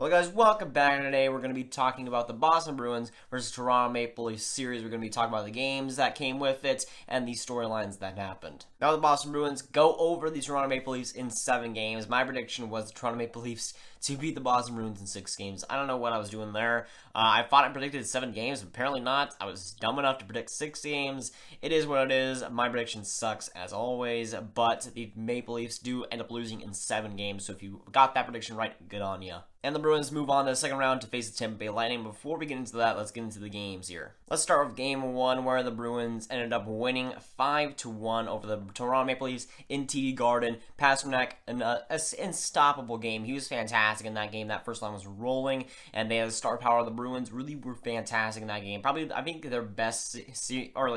Hello guys, welcome back. Today we're going to be talking about the Boston Bruins versus Toronto Maple Leafs series. We're going to be talking about the games that came with it and the storylines that happened. Now the Boston Bruins go over the Toronto Maple Leafs in 7 games. My prediction was the Toronto Maple Leafs to beat the Boston Bruins in 6 games. I don't know what I was doing there. I thought I predicted 7 games, but apparently not. I was dumb enough to predict 6 games. It is what it is. My prediction sucks as always, but the Maple Leafs do end up losing in 7 games. So if you got that prediction right, good on ya. And the Bruins move on to the second round to face the Tampa Bay Lightning. Before we get into that, let's get into the games here. Let's start with game 1, where the Bruins ended up winning 5-1 over the Toronto Maple Leafs in TD Garden. Pastrnak, an unstoppable game. He was fantastic in that game. That first line was rolling, and they had the star power of the Bruins. Really were fantastic in that game. Probably, I think, their best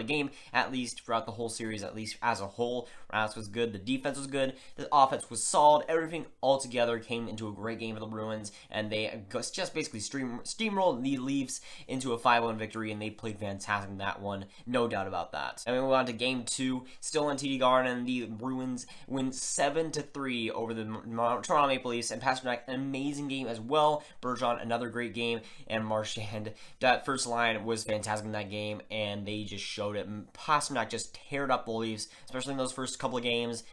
game, at least throughout the whole series, at least as a whole. Rask was good. The defense was good. The offense was solid. Everything all together came into a great game for the Bruins, and they just basically steamrolled the Leafs into a 5-1 victory, and they played fantastic in that one, no doubt about that. And we move on to game 2, still in TD Garden. The Bruins win 7-3 over the Toronto Maple Leafs, and Pastrnak, an amazing game as well. Bergeron, another great game, and Marchand, that first line was fantastic in that game, and they just showed it. Pastrnak just teared up the Leafs, especially in those first couple of games.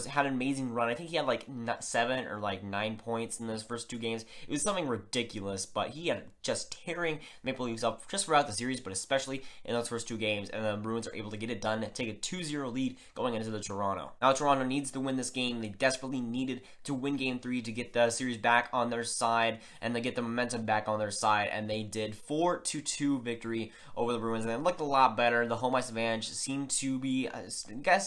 Had an amazing run. I think he had like 7 or 9 points in those first 2 games. It was something ridiculous, but he had just tearing Maple Leafs up just throughout the series, but especially in those first 2 games, and the Bruins are able to get it done, take a 2-0 lead going into the Toronto. Now Toronto needs to win this game. They desperately needed to win game 3 to get the series back on their side and to get the momentum back on their side, and they did. 4-2 victory over the Bruins, and it looked a lot better. The home ice advantage seemed to be,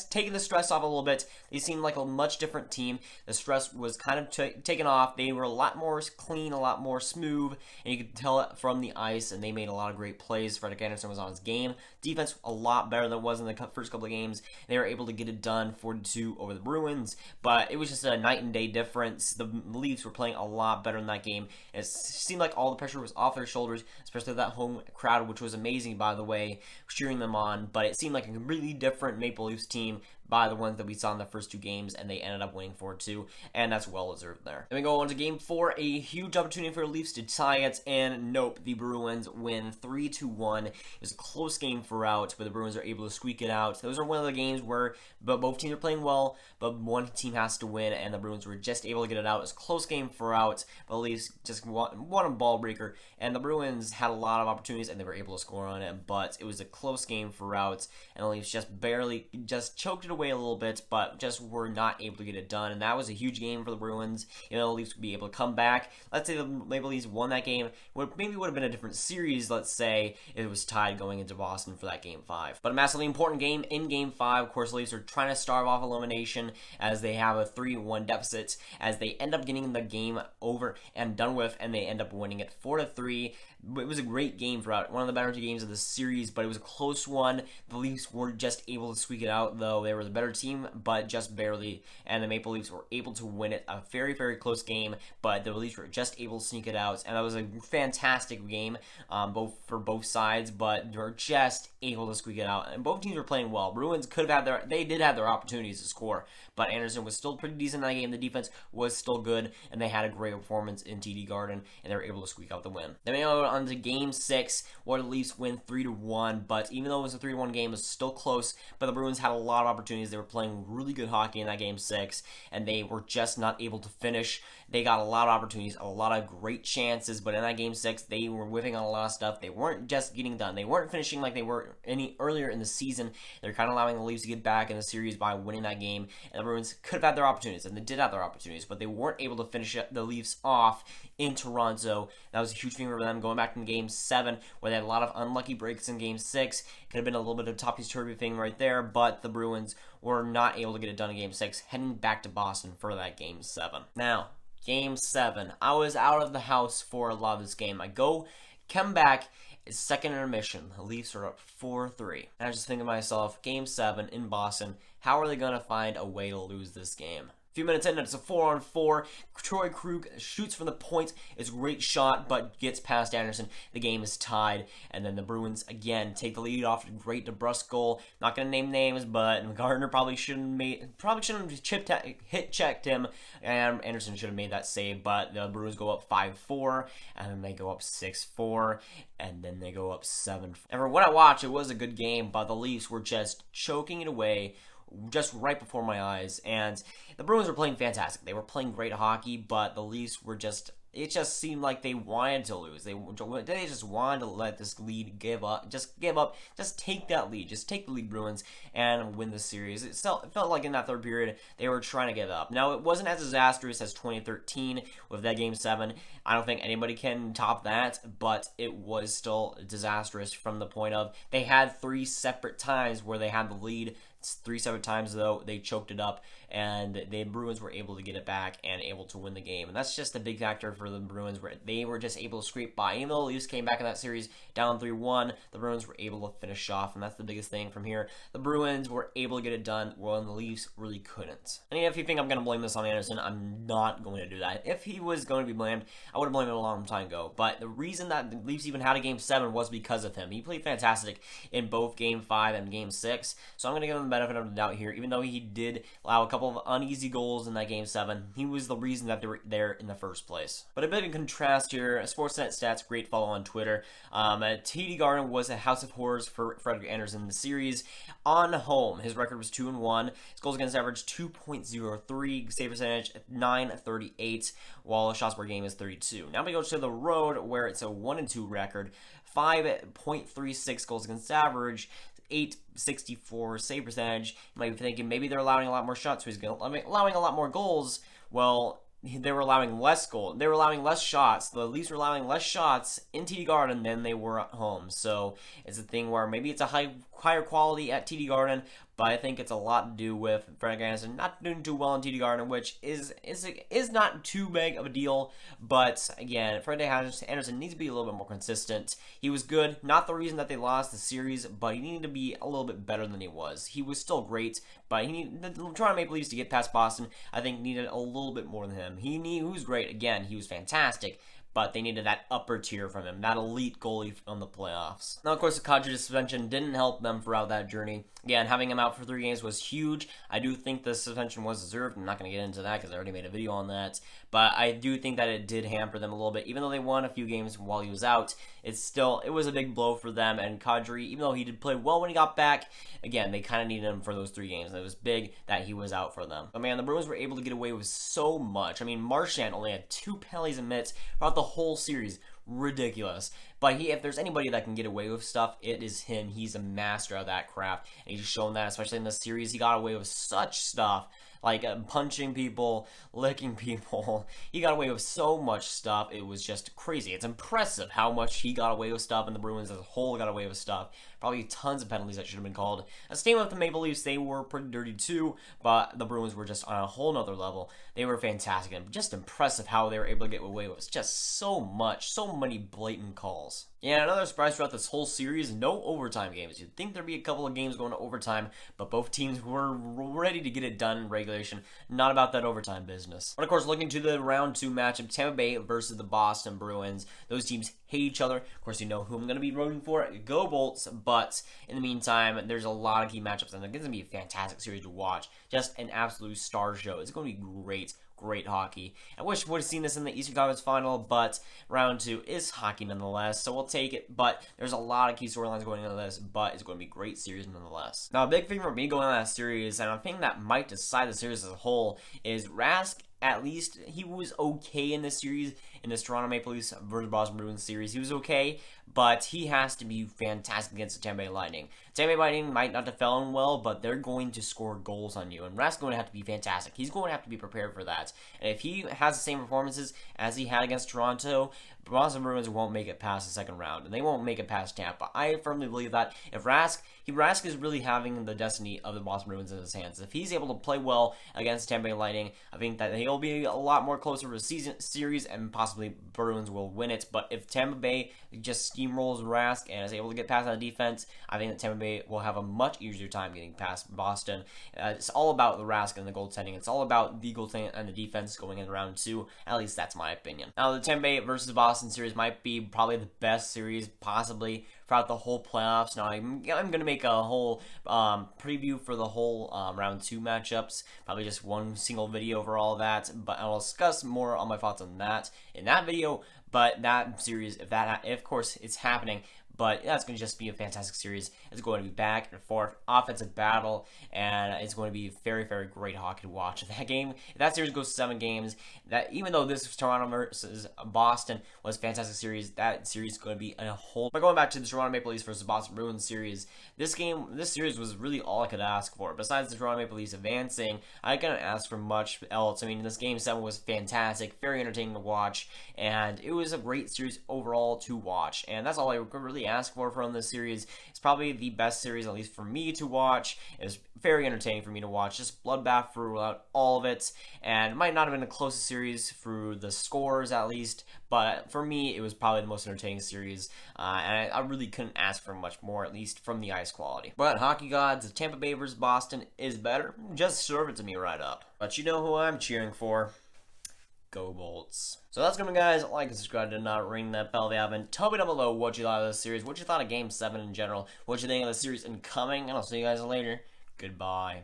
taking the stress off a little bit. They seemed like a much different team. The stress was kind of taken off. They were a lot more clean, a lot more smooth, and you could tell it from the ice, and they made a lot of great plays. Frederik Andersen was on his game. Defense a lot better than it was in the first couple of games. They were able to get it done 4-2 over the Bruins, but it was just a night and day difference. The Leafs were playing a lot better in that game. It seemed like all the pressure was off their shoulders, especially that home crowd, which was amazing, by the way, cheering them on, but it seemed like a completely different Maple Leafs team by the ones that we saw in the first 2 games, and they ended up winning 4-2, and that's well deserved there. Then we go on to game 4, a huge opportunity for the Leafs to tie it, and nope, the Bruins win 3-1. It was a close game throughout, but the Bruins are able to squeak it out. Those are one of the games where both teams are playing well, but one team has to win, and the Bruins were just able to get it out. It was a close game throughout, but the Leafs just won a ball breaker, and the Bruins had a lot of opportunities, and they were able to score on it, but it was a close game throughout, and the Leafs just choked it away a little bit, but just were not able to get it done, and that was a huge game for the Bruins. The Leafs would be able to come back. Let's say the Maple Leafs won that game. Maybe would have been a different series, let's say, if it was tied going into Boston for that game 5. But a massively important game in game 5. Of course, the Leafs are trying to starve off elimination as they have a 3-1 deficit, as they end up getting the game over and done with, and they end up winning it 4-3. It was a great game throughout, one of the better games of the series, but it was a close one. The Leafs were just able to squeak it out, though. They were the better team, but just barely, and the Maple Leafs were able to win it. A very, very close game, but the Leafs were just able to sneak it out, and that was a fantastic game for both sides, but they were just able to squeak it out, and both teams were playing well. Bruins did have their opportunities to score, but Andersen was still pretty decent in that game. The defense was still good, and they had a great performance in TD Garden, and they were able to squeak out the win. Then we go on to game 6, where the Leafs win 3-1, but even though it was a 3-1 game, it was still close, but the Bruins had a lot of opportunities. They were playing really good hockey in that game 6, and they were just not able to finish. They got a lot of opportunities, a lot of great chances, but in that game 6, they were whiffing on a lot of stuff. They weren't just getting done. They weren't finishing like they were any earlier in the season. They're kind of allowing the Leafs to get back in the series by winning that game, and the Bruins could have had their opportunities, and they did have their opportunities, but they weren't able to finish the Leafs off in Toronto. That was a huge thing for them going back in game 7, where they had a lot of unlucky breaks in game 6. Could have been a little bit of a topsy-turvy thing right there, but the Bruins were not able to get it done in game 6, heading back to Boston for that game 7. Now, game 7. I was out of the house for a lot of this game. Come back, it's second intermission. The Leafs are up 4-3. And I was just thinking to myself, game 7 in Boston, how are they going to find a way to lose this game? A few minutes in, it's a 4-on-4. Troy Krug shoots from the point. It's a great shot, but gets past Anderson. The game is tied, and then the Bruins again take the lead off a great DeBrusque goal. Not gonna name names, but Gardner probably shouldn't have hit checked him, and Anderson should have made that save. But the Bruins go up 5-4, and then they go up 6-4, and then they go up 7-4. And for what I watched, it was a good game, but the Leafs were just choking it away just right before my eyes, and the Bruins were playing fantastic. They were playing great hockey, but the Leafs were just, it just seemed like they wanted to lose. They just wanted to let this lead give up, just take that lead, just take the lead, Bruins, and win the series. It felt like in that third period, they were trying to give up. Now, it wasn't as disastrous as 2013 with that Game 7. I don't think anybody can top that, but it was still disastrous from the point of they had 3 separate times where they had the lead. 3 separate times, though, they choked it up, and the Bruins were able to get it back and able to win the game. And that's just a big factor for the Bruins, where they were just able to scrape by. Even though the Leafs came back in that series down 3-1, the Bruins were able to finish off, and that's the biggest thing from here. The Bruins were able to get it done, while the Leafs really couldn't. And if you think I'm going to blame this on Anderson, I'm not going to do that. If he was going to be blamed, I would have blamed him a long time ago. But the reason that the Leafs even had a Game 7 was because of him. He played fantastic in both Game 5 and Game 6, so I'm going to give him the benefit of the doubt here. Even though he did allow a couple of uneasy goals in that Game 7, he was the reason that they were there in the first place. But a bit of contrast here, Sportsnet Stats, great follow on Twitter. TD Garden was a house of horrors for Frederik Andersen in the series. On home, his record was 2-1. His goals against average 2.03, save percentage 938, while a shots per game is 32. Now we go to the road, where it's a 1-2 record, 5.36 goals against average, 864 save percentage. You might be thinking maybe they're allowing a lot more shots, so he's allowing a lot more goals. Well, they were allowing less goals. They were allowing less shots. The Leafs were allowing less shots in TD Garden than they were at home. So it's a thing where maybe it's a higher quality at TD Garden, but I think it's a lot to do with Frederik Andersen not doing too well in TD Garden, which is not too big of a deal. But again, Frederik Andersen needs to be a little bit more consistent. He was good, not the reason that they lost the series, but he needed to be a little bit better than he was. He was still great, but the Toronto Maple Leafs to get past Boston, I think, needed a little bit more than him. He was great. Again, he was fantastic, but they needed that upper tier from him, that elite goalie from the playoffs. Now, of course, the Kadri suspension didn't help them throughout that journey. Again, having him out for 3 games was huge. I do think the suspension was deserved. I'm not going to get into that because I already made a video on that. But I do think that it did hamper them a little bit. Even though they won a few games while he was out, it was a big blow for them. And Kadri, even though he did play well when he got back, again, they kind of needed him for those 3 games. And it was big that he was out for them. But man, the Bruins were able to get away with so much. I mean, Marchand only had 2 penalties and mitts throughout the whole series. Ridiculous. But if there's anybody that can get away with stuff, it is him. He's a master of that craft, and he's shown that, especially in this series. He got away with such stuff, like punching people, licking people. He got away with so much stuff. It was just crazy. It's impressive how much he got away with stuff, and the Bruins as a whole got away with stuff. Probably tons of penalties that should have been called. Same with the Maple Leafs. They were pretty dirty too, but the Bruins were just on a whole nother level. They were fantastic, and just impressive how they were able to get away with just so much, so many blatant calls. Yeah, another surprise throughout this whole series, no overtime games. You'd think there'd be a couple of games going to overtime, but both teams were ready to get it done in regulation. Not about that overtime business. But of course, looking to the round 2 matchup, Tampa Bay versus the Boston Bruins. Those teams hate each other. Of course, you know who I'm going to be rooting for. Go Bolts. But in the meantime, there's a lot of key matchups, and it's going to be a fantastic series to watch. Just an absolute star show. It's going to be great. Great hockey. I wish we would have seen this in the Eastern Conference Final, but round 2 is hockey nonetheless, so we'll take it. But there's a lot of key storylines going into this, but it's going to be a great series nonetheless. Now, a big thing for me going on that series, and a thing that might decide the series as a whole, is Rask. At least he was okay in this series, in this Toronto Maple Leafs versus Boston Bruins series. He was okay, but he has to be fantastic against the Tampa Bay Lightning. Tampa Bay Lightning might not have fallen well, but they're going to score goals on you, and Rask's going to have to be fantastic. He's going to have to be prepared for that. And if he has the same performances as he had against Toronto, Boston Bruins won't make it past the second round, and they won't make it past Tampa. I firmly believe that if Rask is really having the destiny of the Boston Bruins in his hands. If he's able to play well against Tampa Bay Lightning, I think that he'll be a lot more closer to the series, and possibly Bruins will win it. But if Tampa Bay just steamrolls Rask and is able to get past that defense, I think that Tampa Bay will have a much easier time getting past Boston. It's all about the Rask and the goaltending. It's all about the goaltending and the defense going in round 2. At least that's my opinion. Now, the Tampa Bay versus Boston series might be probably the best series possibly throughout the whole playoffs. Now, I'm going to make a whole preview for the whole round 2 matchups. Probably just one single video for all of that, but I'll discuss more on my thoughts on that in that video. But that series, if of course it's happening, but that's going to just be a fantastic series. It's going to be back and forth, offensive battle, and it's going to be very, very great hockey to watch. That game, if that series goes 7 games, that even though this Toronto versus Boston was a fantastic series, that series is going to be a whole. But going back to the Toronto Maple Leafs versus Boston Bruins series, this series was really all I could ask for. Besides the Toronto Maple Leafs advancing, I couldn't ask for much else. I mean, this game 7 was fantastic, very entertaining to watch, and it was a great series overall to watch. And that's all I could really ask for from this series. It's probably the best series, at least for me, to watch. It was very entertaining for me to watch. Just bloodbath throughout all of it, and it might not have been the closest series through the scores, at least, but for me, it was probably the most entertaining series, and I really couldn't ask for much more, at least from the ice quality. But hockey gods, if Tampa Bay versus Boston is better, just serve it to me right up. But you know who I'm cheering for. Go Bolts. So that's gonna be, guys. Like and subscribe to not ring that bell if you haven't. Tell me down below what you thought of this series, what you thought of Game 7 in general, what you think of the series incoming, and I'll see you guys later. Goodbye.